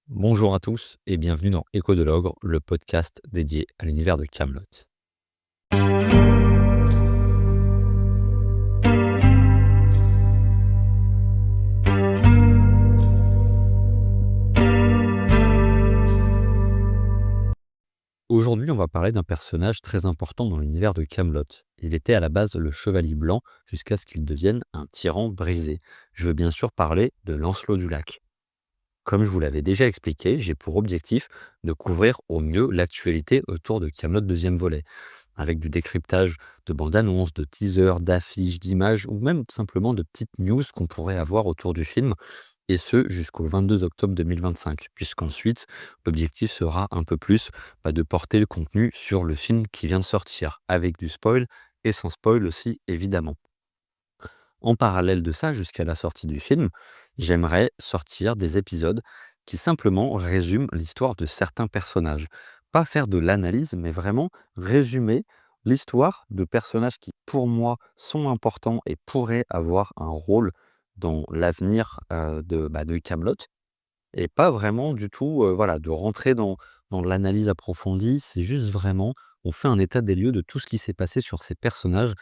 Bonjour à tous et bienvenue dans Écho de l'Ogre, le podcast dédié à l'univers de Camelot. Aujourd'hui, on va parler d'un personnage très important dans l'univers de Camelot. Il était à la base le chevalier blanc jusqu'à ce qu'il devienne un tyran brisé. Je veux bien sûr parler de Lancelot du Lac. Comme je vous l'avais déjà expliqué, j'ai pour objectif de couvrir au mieux l'actualité autour de Camelot deuxième volet, avec du décryptage de bandes annonces, de teasers, d'affiches, d'images ou même simplement de petites news qu'on pourrait avoir autour du film, et ce jusqu'au 22 octobre 2025, puisqu'ensuite l'objectif sera un peu plus de porter le contenu sur le film qui vient de sortir, avec du spoil et sans spoil aussi évidemment. En parallèle de ça, jusqu'à la sortie du film, j'aimerais sortir des épisodes qui simplement résument l'histoire de certains personnages. Pas faire de l'analyse, mais vraiment résumer l'histoire de personnages qui, pour moi, sont importants et pourraient avoir un rôle dans l'avenir de Camelot. Et pas vraiment du tout, voilà, de rentrer dans l'analyse approfondie. C'est juste vraiment, on fait un état des lieux de tout ce qui s'est passé sur ces personnages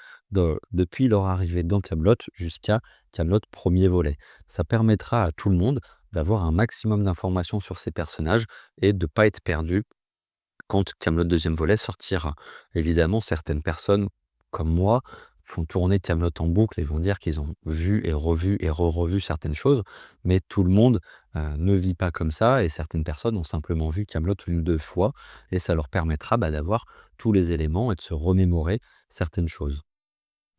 depuis leur arrivée dans Kaamelott jusqu'à Kaamelott 1er volet. Ça permettra à tout le monde d'avoir un maximum d'informations sur ces personnages et de pas être perdu quand Kaamelott 2e volet sortira. Évidemment, certaines personnes, comme moi, font tourner Kaamelott en boucle et vont dire qu'ils ont vu et revu et re-revu certaines choses, mais tout le monde, ne vit pas comme ça et certaines personnes ont simplement vu Kaamelott 1 ou 2 fois et ça leur permettra, d'avoir tous les éléments et de se remémorer certaines choses.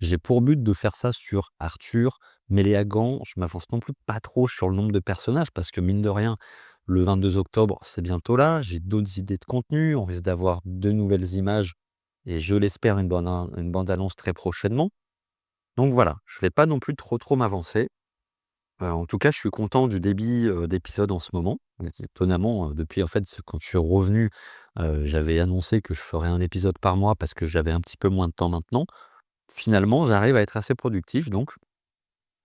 J'ai pour but de faire ça sur Arthur, Méléagant. Je m'avance non plus pas trop sur le nombre de personnages parce que mine de rien, le 22 octobre, c'est bientôt là. J'ai d'autres idées de contenu. On risque d'avoir de nouvelles images et je l'espère une bande-annonce très prochainement. Donc voilà, je vais pas non plus trop m'avancer. En tout cas, je suis content du débit, d'épisodes en ce moment. Étonnamment, depuis en fait, quand je suis revenu, j'avais annoncé que je ferais un épisode par mois parce que j'avais un petit peu moins de temps maintenant. Finalement, j'arrive à être assez productif, donc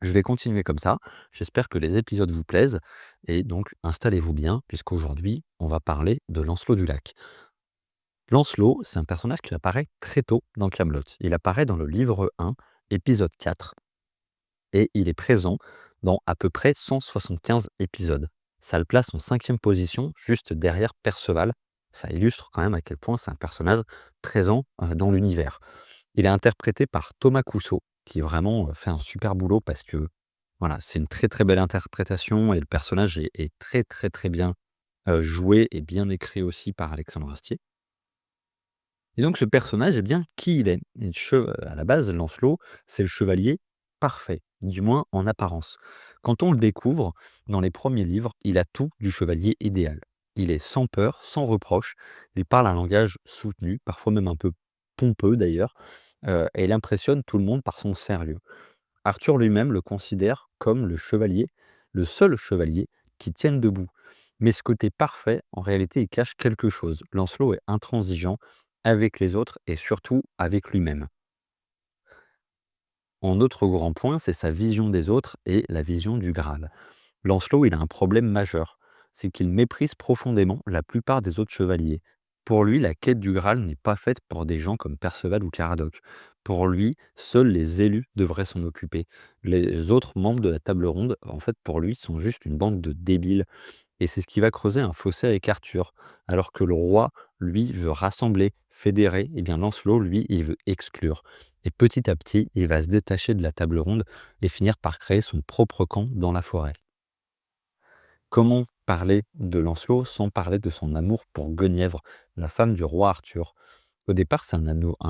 je vais continuer comme ça. J'espère que les épisodes vous plaisent et donc installez-vous bien puisqu'aujourd'hui, on va parler de Lancelot du Lac. Lancelot, c'est un personnage qui apparaît très tôt dans Kaamelott. Il apparaît dans le livre 1, épisode 4 et il est présent dans à peu près 175 épisodes. Ça le place en 5e position, juste derrière Perceval. Ça illustre quand même à quel point c'est un personnage présent, dans l'univers. Il est interprété par Thomas Cousseau, qui vraiment, fait un super boulot parce que, voilà, c'est une très belle interprétation et le personnage est très bien, joué et bien écrit aussi par Alexandre Astier. Et donc ce personnage, eh bien, qui il est? À la base, Lancelot, c'est le chevalier parfait, du moins en apparence. Quand on le découvre, dans les premiers livres, il a tout du chevalier idéal. Il est sans peur, sans reproche, il parle un langage soutenu, parfois même un peu pompeux d'ailleurs, et il impressionne tout le monde par son sérieux. Arthur lui-même le considère comme le chevalier, le seul chevalier qui tienne debout. Mais ce côté parfait, en réalité, il cache quelque chose. Lancelot est intransigeant avec les autres et surtout avec lui-même. En autre grand point, c'est sa vision des autres et la vision du Graal. Lancelot, il a un problème majeur, c'est qu'il méprise profondément la plupart des autres chevaliers. Pour lui, la quête du Graal n'est pas faite pour des gens comme Perceval ou Caradoc. Pour lui, seuls les élus devraient s'en occuper. Les autres membres de la table ronde, en fait, pour lui, sont juste une bande de débiles. Et c'est ce qui va creuser un fossé avec Arthur. Alors que le roi, lui, veut rassembler, fédérer, et bien Lancelot, lui, il veut exclure. Et petit à petit, il va se détacher de la table ronde et finir par créer son propre camp dans la forêt. Comment parler de Lancelot sans parler de son amour pour Guenièvre, la femme du roi Arthur? Au départ, c'est un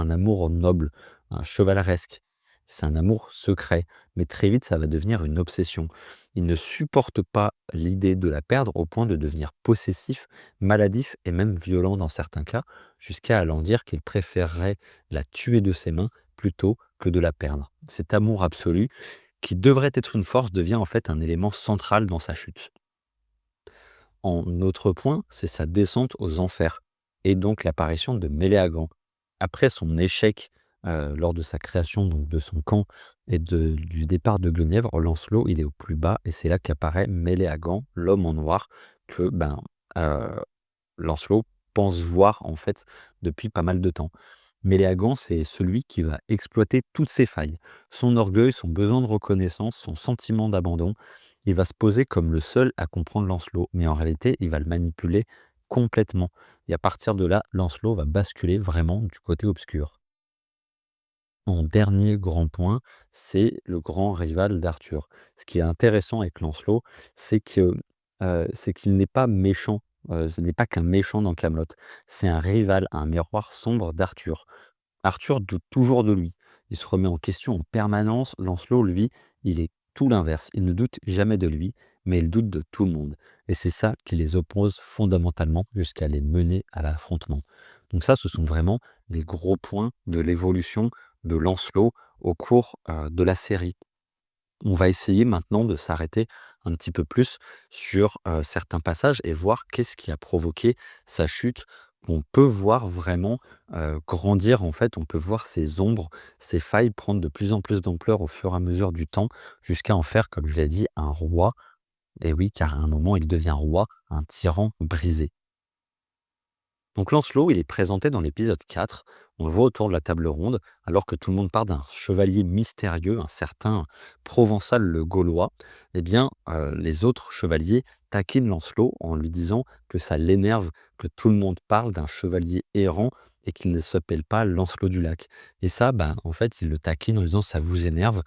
amour noble, un chevaleresque. C'est un amour secret, mais très vite, ça va devenir une obsession. Il ne supporte pas l'idée de la perdre au point de devenir possessif, maladif et même violent dans certains cas, jusqu'à allant dire qu'il préférerait la tuer de ses mains plutôt que de la perdre. Cet amour absolu, qui devrait être une force, devient en fait un élément central dans sa chute. En autre point, c'est sa descente aux enfers et donc l'apparition de Méléagant. Après son échec, lors de sa création donc de son camp et du départ de Guenièvre, Lancelot, il est au plus bas et c'est là qu'apparaît Méléagant, l'homme en noir, que, heu, Lancelot pense voir, en fait, depuis pas mal de temps. Méléagant, c'est celui qui va exploiter toutes ses failles, son orgueil, son besoin de reconnaissance, son sentiment d'abandon. Il va se poser comme le seul à comprendre Lancelot, mais en réalité, il va le manipuler complètement. Et à partir de là, Lancelot va basculer vraiment du côté obscur. Mon dernier grand point, c'est le grand rival d'Arthur. Ce qui est intéressant avec Lancelot, c'est que, c'est qu'il n'est pas méchant, ce n'est pas qu'un méchant dans Camelot. C'est un rival, un miroir sombre d'Arthur. Arthur doute toujours de lui. Il se remet en question en permanence. Lancelot, lui, il est tout l'inverse. Il ne doute jamais de lui, mais il doute de tout le monde. Et c'est ça qui les oppose fondamentalement jusqu'à les mener à l'affrontement. Donc ça, ce sont vraiment les gros points de l'évolution de Lancelot au cours de la série. On va essayer maintenant de s'arrêter un petit peu plus sur certains passages et voir qu'est-ce qui a provoqué sa chute. On peut voir vraiment grandir, en fait, on peut voir ses ombres, ses failles prendre de plus en plus d'ampleur au fur et à mesure du temps, jusqu'à en faire, comme je l'ai dit, un roi. Et oui, car à un moment, il devient roi, un tyran brisé. Donc Lancelot, il est présenté dans l'épisode 4. On le voit autour de la table ronde, alors que tout le monde parle d'un chevalier mystérieux, un certain Provençal le Gaulois. Eh bien, les autres chevaliers taquinent Lancelot en lui disant que ça l'énerve que tout le monde parle d'un chevalier errant et qu'il ne s'appelle pas Lancelot du Lac. Et ça, en fait, il le taquine en disant ça vous énerve.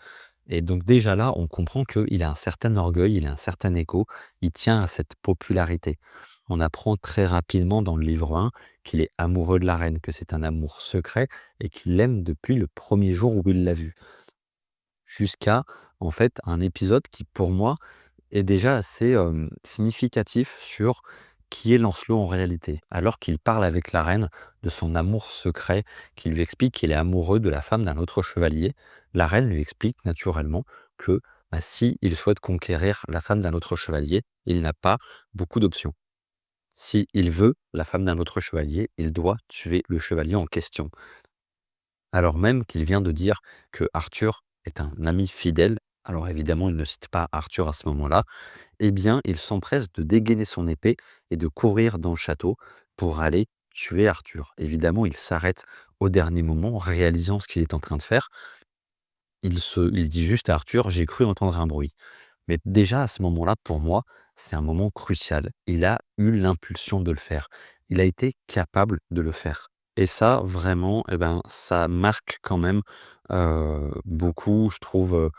Et donc déjà là, on comprend qu'il a un certain orgueil, il a un certain ego, il tient à cette popularité. On apprend très rapidement dans le livre 1 qu'il est amoureux de la reine, que c'est un amour secret et qu'il l'aime depuis le premier jour où il l'a vue. Jusqu'à, en fait, un épisode qui, pour moi, est déjà assez significatif sur qui est Lancelot en réalité. Alors qu'il parle avec la reine de son amour secret, qu'il lui explique qu'il est amoureux de la femme d'un autre chevalier, la reine lui explique naturellement que si il souhaite conquérir la femme d'un autre chevalier, il n'a pas beaucoup d'options. Si il veut la femme d'un autre chevalier, il doit tuer le chevalier en question. Alors même qu'il vient de dire que Arthur est un ami fidèle, alors évidemment il ne cite pas Arthur à ce moment-là, eh bien il s'empresse de dégainer son épée et de courir dans le château pour aller tuer Arthur. Évidemment, il s'arrête au dernier moment, réalisant ce qu'il est en train de faire. Il dit juste à Arthur: «J'ai cru entendre un bruit». Mais déjà à ce moment-là, pour moi, c'est un moment crucial. Il a eu l'impulsion de le faire. Il a été capable de le faire. Et ça, vraiment, ça marque quand même, beaucoup, je trouve,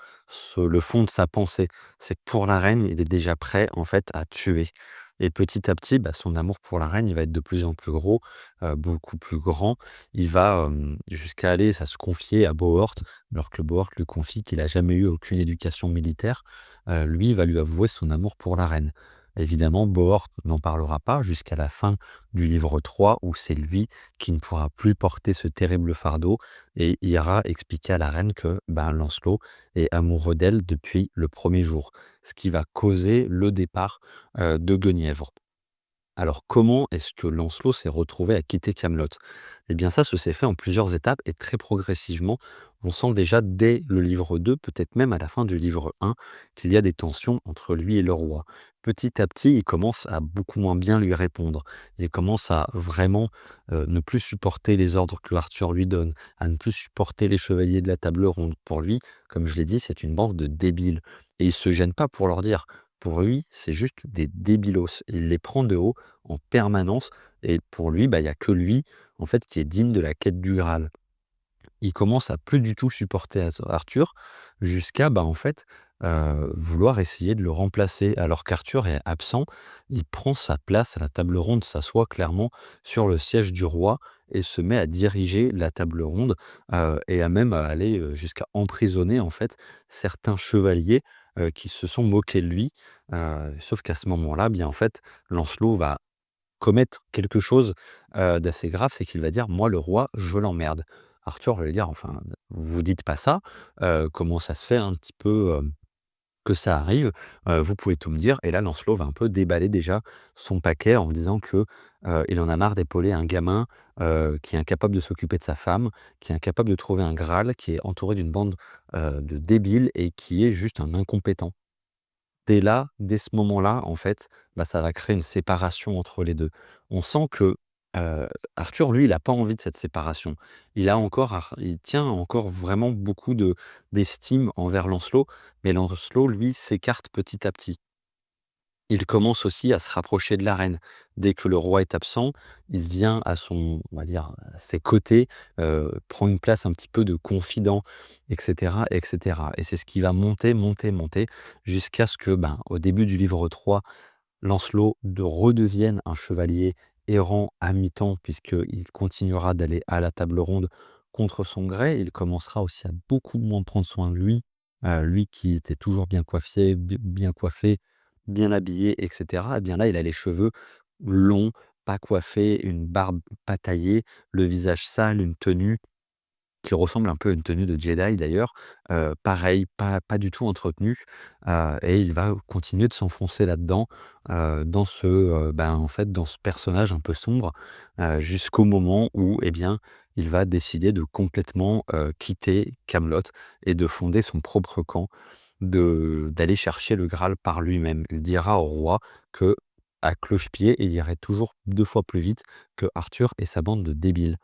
le fond de sa pensée. C'est que pour la reine, il est déjà prêt, en fait, à tuer. Et petit à petit, son amour pour la reine, il va être de plus en plus gros, beaucoup plus grand. Il va, jusqu'à aller à se confier à Bohort, alors que Bohort lui confie qu'il a jamais eu aucune éducation militaire. Lui, il va lui avouer son amour pour la reine. Évidemment, Bohort n'en parlera pas jusqu'à la fin du livre 3, où c'est lui qui ne pourra plus porter ce terrible fardeau et ira expliquer à la reine que Lancelot est amoureux d'elle depuis le premier jour, ce qui va causer le départ de Guenièvre. Alors, comment est-ce que Lancelot s'est retrouvé à quitter Camelot? Eh bien ça s'est fait en plusieurs étapes et très progressivement. On sent déjà dès le livre 2, peut-être même à la fin du livre 1, qu'il y a des tensions entre lui et le roi. Petit à petit, il commence à beaucoup moins bien lui répondre. Il commence à vraiment ne plus supporter les ordres que Arthur lui donne, à ne plus supporter les chevaliers de la table ronde. Pour lui, comme je l'ai dit, c'est une bande de débiles. Et il se gêne pas pour leur dire. Pour lui, c'est juste des débilos. Il les prend de haut en permanence et pour lui, il y a que lui, en fait, qui est digne de la quête du Graal. Il commence à plus du tout supporter Arthur jusqu'à, en fait, vouloir essayer de le remplacer. Alors qu'Arthur est absent, il prend sa place à la table ronde, s'assoit clairement sur le siège du roi et se met à diriger la table ronde, et à même à aller, jusqu'à emprisonner, en fait, certains chevaliers, qui se sont moqués de lui. Sauf qu'à ce moment-là, en fait, Lancelot va commettre quelque chose, d'assez grave, c'est qu'il va dire: «Moi, le roi, je l'emmerde». Arthur va lui dire: «Enfin, vous dites pas ça, comment ça se fait un petit peu, que ça arrive? Vous pouvez tout me dire». Et là, Lancelot va un peu déballer déjà son paquet en disant que, il en a marre d'épauler un gamin, qui est incapable de s'occuper de sa femme, qui est incapable de trouver un Graal, qui est entouré d'une bande, de débiles et qui est juste un incompétent. Dès là, dès ce moment-là, en fait, bah, ça va créer une séparation entre les 2. On sent que, heu, Arthur, lui, il a pas envie de cette séparation. Il tient encore vraiment beaucoup d'estime envers Lancelot, mais Lancelot, lui, s'écarte petit à petit. Il commence aussi à se rapprocher de la reine. Dès que le roi est absent, il vient à son on va dire, à ses côtés, prend une place un petit peu de confident et cetera et cetera et c'est ce qui va monter, monter, monter jusqu'à ce que, ben, au début du livre 3, Lancelot redevienne un chevalier errant à mi-temps puisqu'il continuera d'aller à la table ronde contre son gré. Il commencera aussi à beaucoup moins prendre soin de lui, lui qui était toujours bien coiffé, bien habillé et cetera. Et bien là, il a les cheveux longs, pas coiffés, une barbe pas taillée, le visage sale, une tenue qui ressemble un peu à une tenue de Jedi d'ailleurs, pareil, pas du tout entretenu, et il va continuer de s'enfoncer là-dedans, dans ben, en fait, dans ce personnage un peu sombre, jusqu'au moment où, eh bien, il va décider de complètement, quitter Camelot et de fonder son propre camp, d'aller chercher le Graal par lui-même. Il dira au roi que à cloche-pied, il irait toujours 2 fois plus vite que Arthur et sa bande de débiles.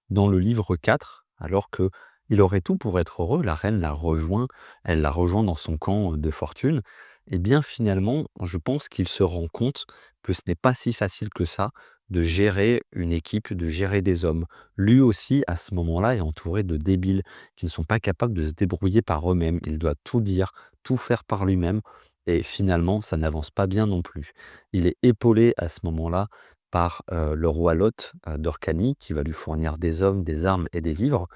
Dans le livre 4, alors qu'il aurait tout pour être heureux, la reine l'a rejoint, elle l'a rejoint dans son camp, de fortune. Et bien finalement, je pense qu'il se rend compte que ce n'est pas si facile que ça de gérer une équipe, de gérer des hommes. Lui aussi, à ce moment-là, est entouré de débiles qui ne sont pas capables de se débrouiller par eux-mêmes. Il doit tout dire, tout faire par lui-même et finalement, ça n'avance pas bien non plus. Il est épaulé à ce moment-là par, le roi Lot, d'Orcanie, qui va lui fournir des hommes, des armes et des vivres.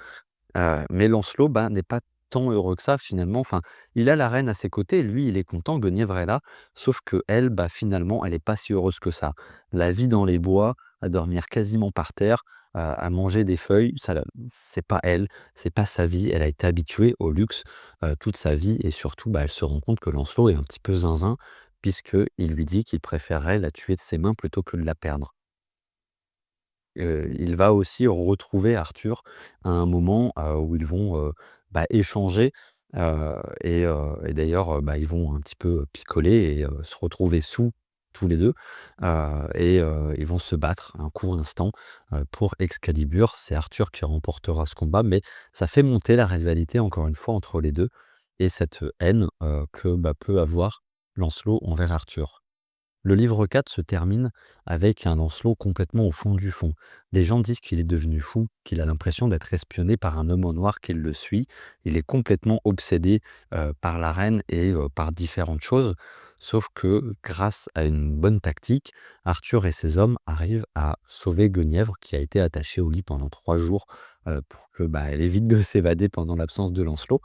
Mais Lancelot, bah, n'est pas tant heureux que ça finalement. Enfin, il a la reine à ses côtés, lui, il est content, Guenièvre est là, sauf qu'elle, bah, finalement, elle est pas si heureuse que ça. La vie dans les bois, à dormir quasiment par terre, à manger des feuilles, ça la c'est pas elle, c'est pas sa vie. Elle a été habituée au luxe, toute sa vie et surtout, bah, elle se rend compte que Lancelot est un petit peu zinzin puisqu'il lui dit qu'il préférerait la tuer de ses mains plutôt que de la perdre. Il va aussi retrouver Arthur à un moment, où ils vont, bah, échanger, et d'ailleurs, bah, ils vont un petit peu picoler et se retrouver sous tous les 2, ils vont se battre un court instant, pour Excalibur. C'est Arthur qui remportera ce combat, mais ça fait monter la rivalité encore une fois entre les 2 et cette haine, que, bah, peut avoir Lancelot envers Arthur. Le livre 4 se termine avec un Lancelot complètement au fond du fond. Les gens disent qu'il est devenu fou, qu'il a l'impression d'être espionné par un homme au noir qui le suit. Il est complètement obsédé par la reine et par différentes choses. Sauf que grâce à une bonne tactique, Arthur et ses hommes arrivent à sauver Guenièvre qui a été attachée au lit pendant 3 jours pour que bah, elle évite de s'évader pendant l'absence de Lancelot.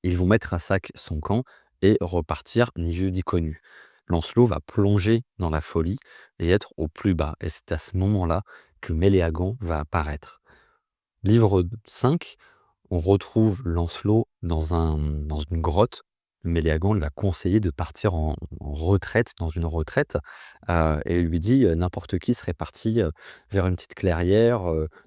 Ils vont mettre à sac son camp et repartir ni vu ni connu. Lancelot va plonger dans la folie et être au plus bas. Et c'est à ce moment-là que Méléagant va apparaître. Livre 5, on retrouve Lancelot dans une grotte. Méléagant l'a conseillé de partir en retraite, dans une retraite, et il lui dit, «N'importe qui serait parti, vers une petite clairière,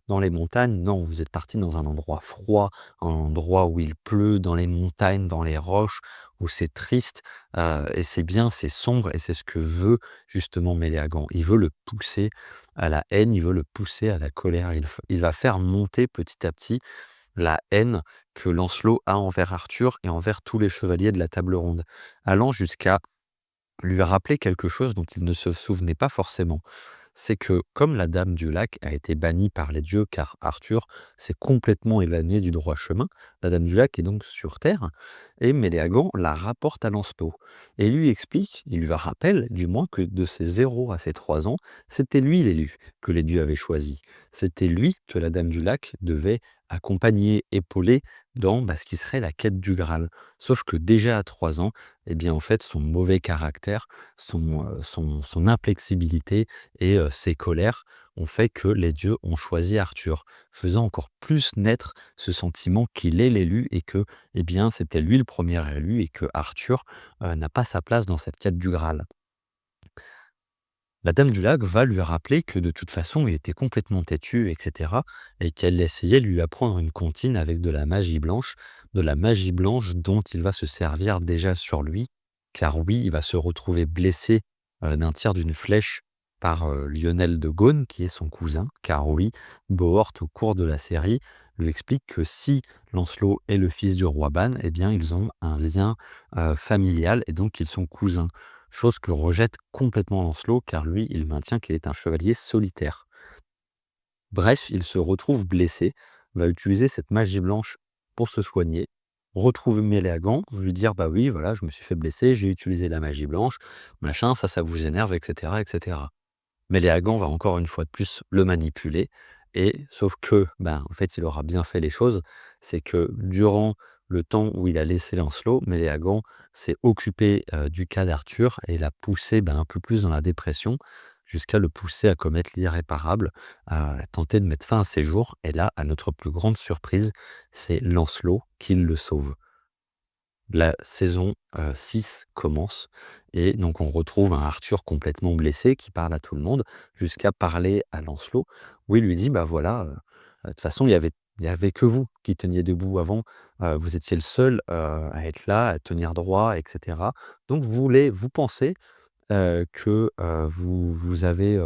dans les montagnes. Non, vous êtes parti dans un endroit froid, un endroit où il pleut, dans les montagnes, dans les roches, où c'est triste, et c'est bien, c'est sombre» et c'est ce que veut justement Méléagant. Il veut le pousser à la haine, il veut le pousser à la colère. Il va faire monter petit à petit la haine que Lancelot a envers Arthur et envers tous les chevaliers de la table ronde, allant jusqu'à lui rappeler quelque chose dont il ne se souvenait pas forcément. C'est que comme la Dame du Lac a été bannie par les dieux car Arthur s'est complètement éloigné du droit chemin, la Dame du Lac est donc sur Terre et Méléagant la rapporte à Lancelot et lui explique, il lui rappelle du moins que de ses 0 à ses 3 ans, c'était lui l'élu que les dieux avaient choisi. C'était lui que la Dame du Lac devait accompagner, épauler dans, bah, ce qui serait la quête du Graal. Sauf que déjà à 3 ans, eh bien, en fait, son mauvais caractère, son inflexibilité et ses colères ont fait que les dieux ont choisi Arthur, faisant encore plus naître ce sentiment qu'il est l'élu et que, eh bien, c'était lui le premier élu et que Arthur, n'a pas sa place dans cette quête du Graal. La dame du lac va lui rappeler que de toute façon, il était complètement têtu, et cetera, et qu'elle essayait de lui apprendre une comptine avec de la magie blanche dont il va se servir déjà sur lui. Car oui, il va se retrouver blessé, d'un tir d'une flèche par, Lionel de Gaune, qui est son cousin. Car oui, Bohort, au cours de la série, lui explique que si Lancelot est le fils du roi Ban, eh bien, ils ont un lien, familial et donc ils sont cousins. Chose que rejette complètement Lancelot, car lui, il maintient qu'il est un chevalier solitaire. Bref, il se retrouve blessé, va utiliser cette magie blanche pour se soigner, retrouver Méléagant, lui dire: «Bah oui, voilà, je me suis fait blesser, j'ai utilisé la magie blanche, machin, ça vous énerve, et cetera, et cetera». Méléagant va encore une fois de plus le manipuler et sauf que, ben, en fait, il aura bien fait les choses. C'est que durant le temps où il a laissé Lancelot, Méléagant s'est occupé, du cas d'Arthur et l'a poussé, ben, un peu plus dans la dépression, jusqu'à le pousser à commettre l'irréparable, à tenter de mettre fin à ses jours et là, à notre plus grande surprise, c'est Lancelot qui le sauve. La saison, 6 commence et donc on retrouve un Arthur complètement blessé qui parle à tout le monde, jusqu'à parler à Lancelot, où il lui dit: «Bah, voilà, de toute façon, il y avait que vous qui teniez debout avant, vous étiez le seul, à être là, à tenir droit, et cetera. Donc vous pensez, que, vous avez,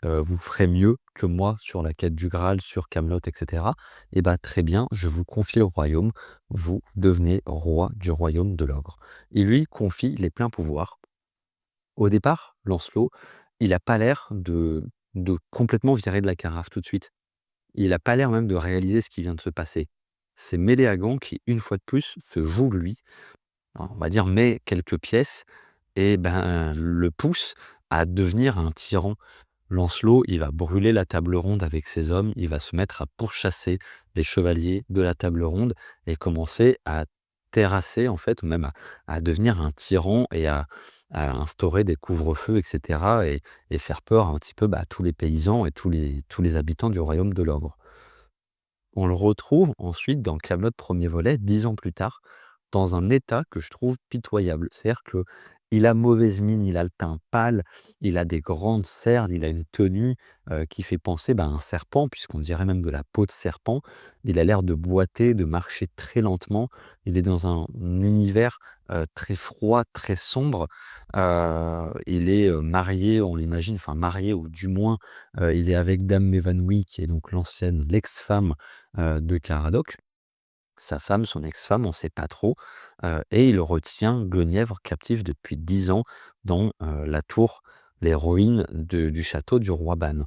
vous ferez mieux que moi sur la quête du Graal, sur Camelot, et cetera. Et bah, très bien, je vous confie le royaume, vous devenez roi du royaume de l'ogre». Il lui confie les pleins pouvoirs. Au départ, Lancelot, il a pas l'air de complètement virer de la carafe tout de suite. Il a pas l'air même de réaliser ce qui vient de se passer. C'est Méléagant qui, une fois de plus, se joue de lui, on va dire, met quelques pièces et ben, le pousse à devenir un tyran. Lancelot, il va brûler la table ronde avec ses hommes, il va se mettre à pourchasser les chevaliers de la table ronde et commencer à terrasser, en fait, ou même à devenir un tyran et à instaurer des couvre-feux, et cetera, et faire peur un petit peu, bah, à tous les paysans et tous les habitants du royaume de l'ogre. On le retrouve ensuite dans Kaamelott premier volet, 10 ans plus tard, dans un état que je trouve pitoyable. C'est-à-dire qu'il a mauvaise mine, il a le teint pâle, il a des grandes cernes, il a une tenue, qui fait penser, bah, à un serpent, puisqu'on dirait même de la peau de serpent. Il a l'air de boiter, de marcher très lentement. Il est dans un univers, très froid, très sombre. Il est, marié, on l'imagine, enfin marié ou du moins, il est avec Dame Mévanoui, qui est donc l'ex-femme de Caradoc, sa femme, son ex-femme, on ne sait pas trop, et il retient Guenièvre captive depuis 10 ans dans, la tour, les ruines du château du roi Ban.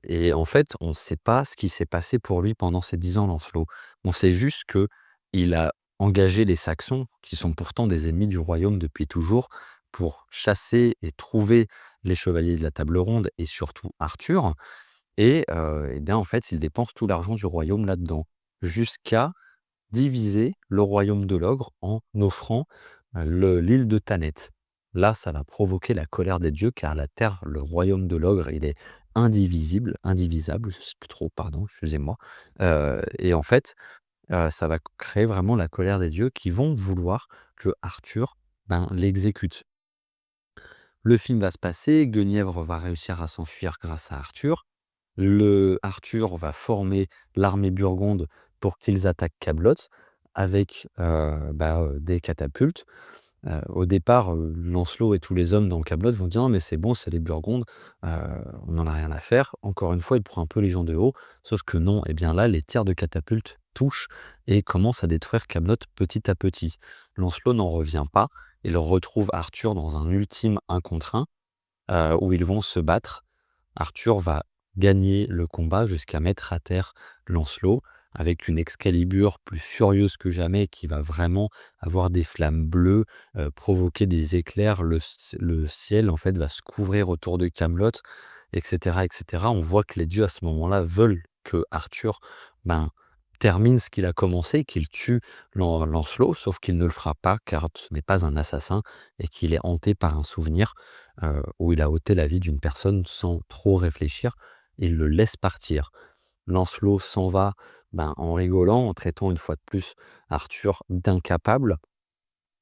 Et en fait, on ne sait pas ce qui s'est passé pour lui pendant ces 10 ans, Lancelot. On sait juste que il a engagé les Saxons, qui sont pourtant des ennemis du royaume depuis toujours, pour chasser et trouver les chevaliers de la Table Ronde et surtout Arthur. Et bien, en fait, il dépense tout l'argent du royaume là-dedans, jusqu'à diviser le royaume de l'ogre en offrant, l'île de Thanet. Là, ça va provoquer la colère des dieux, car la terre, le royaume de l'ogre, il est indivisable, je sais plus trop, pardon, excusez-moi. Et en fait, ça va créer vraiment la colère des dieux qui vont vouloir que Arthur, ben, l'exécute. Le film va se passer, Guenièvre va réussir à s'enfuir grâce à Arthur. Le Arthur va former l'armée burgonde pour qu'ils attaquent Kaamelott avec, des catapultes. Au départ, Lancelot et tous les hommes dans Kaamelott vont dire: «Non mais c'est bon, c'est les Burgondes, heu, on n'en a rien à faire». Encore une fois, il prend un peu les gens de haut, sauf que non, et bien là, les tirs de catapultes touchent et commencent à détruire Kaamelott petit à petit. Lancelot n'en revient pas, il retrouve Arthur dans un ultime 1 contre 1, où ils vont se battre. Arthur va gagner le combat jusqu'à mettre à terre Lancelot avec une Excalibur plus furieuse que jamais qui va vraiment avoir des flammes bleues, provoquer des éclairs. Le ciel, en fait, va se couvrir autour de Kaamelott, et cetera, et cetera. On voit que les dieux, à ce moment-là, veulent que Arthur, ben, termine ce qu'il a commencé, qu'il tue Lancelot, sauf qu'il ne le fera pas car ce n'est pas un assassin et qu'il est hanté par un souvenir, où il a ôté la vie d'une personne sans trop réfléchir. Il le laisse partir. Lancelot s'en va, ben, en rigolant, en traitant une fois de plus Arthur d'incapable,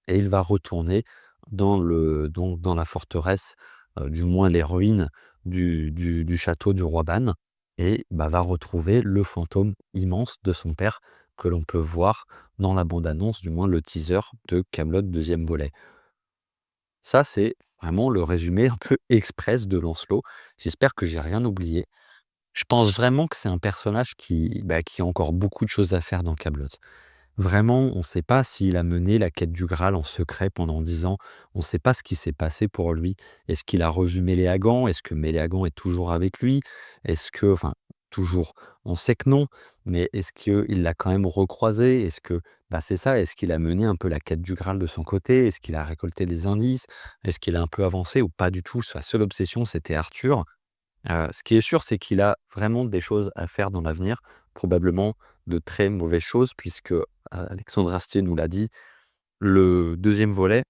et il va retourner dans la forteresse du moins les ruines du château du roi Ban et bah, va retrouver le fantôme immense de son père que l'on peut voir dans la bande annonce, du moins le teaser de Kaamelott deuxième volet. Ça, c'est vraiment le résumé un peu express de Lancelot. J'espère que j'ai rien oublié. Je pense vraiment que c'est un personnage qui a encore beaucoup de choses à faire dans Kaamelott. Vraiment, on ne sait pas s'il a mené la quête du Graal en secret pendant 10 ans. On ne sait pas ce qui s'est passé pour lui. Est-ce qu'il a revu Méléagant? Est-ce que Méléagant est toujours avec lui? Est-ce que enfin, toujours, on sait que non, mais est-ce qu'il l'a quand même recroisé? Est-ce que bah, c'est ça, est-ce qu'il a mené un peu la quête du Graal de son côté? Est-ce qu'il a récolté des indices? Est-ce qu'il a un peu avancé ou pas du tout? Sa seule obsession, c'était Arthur. Ce qui est sûr, c'est qu'il a vraiment des choses à faire dans l'avenir, probablement de très mauvaises choses puisque, Alexandre Astier nous l'a dit, le deuxième volet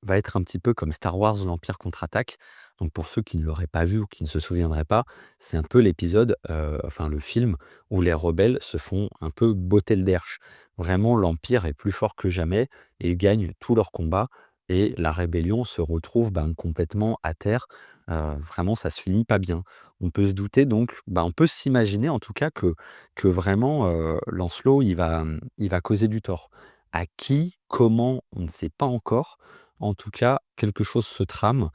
va être un petit peu comme Star Wars: L'Empire contre-attaque. Donc pour ceux qui ne l'auraient pas vu ou qui ne se souviendraient pas, c'est un peu l'épisode, enfin le film où les rebelles se font un peu botter le derche. Vraiment, l'Empire est plus fort que jamais, et ils gagnent tous leurs combats et la rébellion se retrouve, ben, complètement à terre. Vraiment ça se finit pas bien. On peut se douter donc, bah, on peut s'imaginer en tout cas que vraiment, Lancelot il va causer du tort. À qui? Comment? On ne sait pas encore. En tout cas, quelque chose se trame.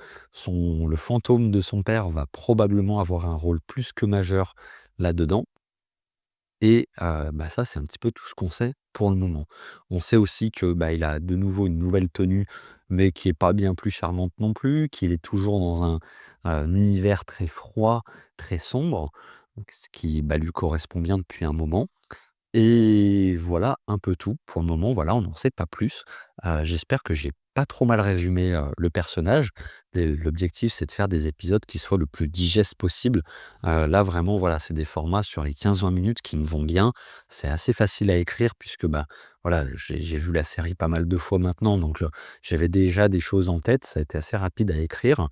Le fantôme de son père va probablement avoir un rôle plus que majeur là-dedans et bah, ça, c'est un petit peu tout ce qu'on sait pour le moment. On sait aussi que, bah, il a de nouveau une nouvelle tenue, mais qui est pas bien plus charmante non plus, qu'il est toujours dans un univers très froid, très sombre, donc ce qui, bah, lui correspond bien depuis un moment. Et voilà un peu tout pour le moment, voilà, on n'en sait pas plus. J'espère que j'ai pas trop mal résumé, le personnage. Et l'objectif, c'est de faire des épisodes qui soient le plus digestes possible. Là, vraiment, voilà, c'est des formats sur les 15-20 minutes qui me vont bien. C'est assez facile à écrire puisque, bah, voilà, j'ai vu la série pas mal de fois maintenant, donc j'avais déjà des choses en tête. Ça a été assez rapide à écrire,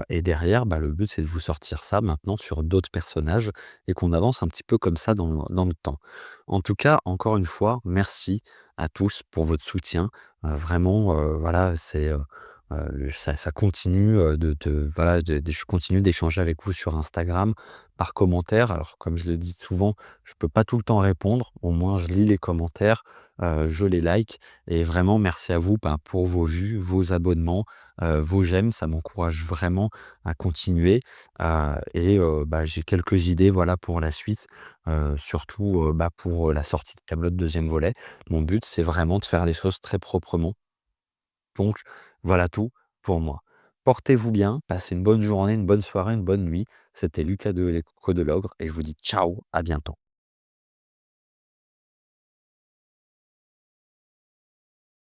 et derrière, bah, le but, c'est de vous sortir ça maintenant sur d'autres personnages et qu'on avance un petit peu comme ça dans le temps. En tout cas, encore une fois, merci à tous pour votre soutien. Vraiment, voilà, ça continue, voilà, je continue d'échanger avec vous sur Instagram, par commentaire. Alors comme je le dis souvent, je peux pas tout le temps répondre. Au moins je lis les commentaires, je les like et vraiment merci à vous, ben, pour vos vues, vos abonnements, vos j'aime. Ça m'encourage vraiment à continuer, et bah, j'ai quelques idées, voilà, pour la suite. Surtout, bah, pour, la sortie de Kaamelott deuxième volet. Mon but, c'est vraiment de faire les choses très proprement. Donc voilà tout pour moi. Portez-vous bien, passez une bonne journée, une bonne soirée, une bonne nuit. C'était Lucas de l'Écho de l'Ogre et je vous dis ciao, à bientôt.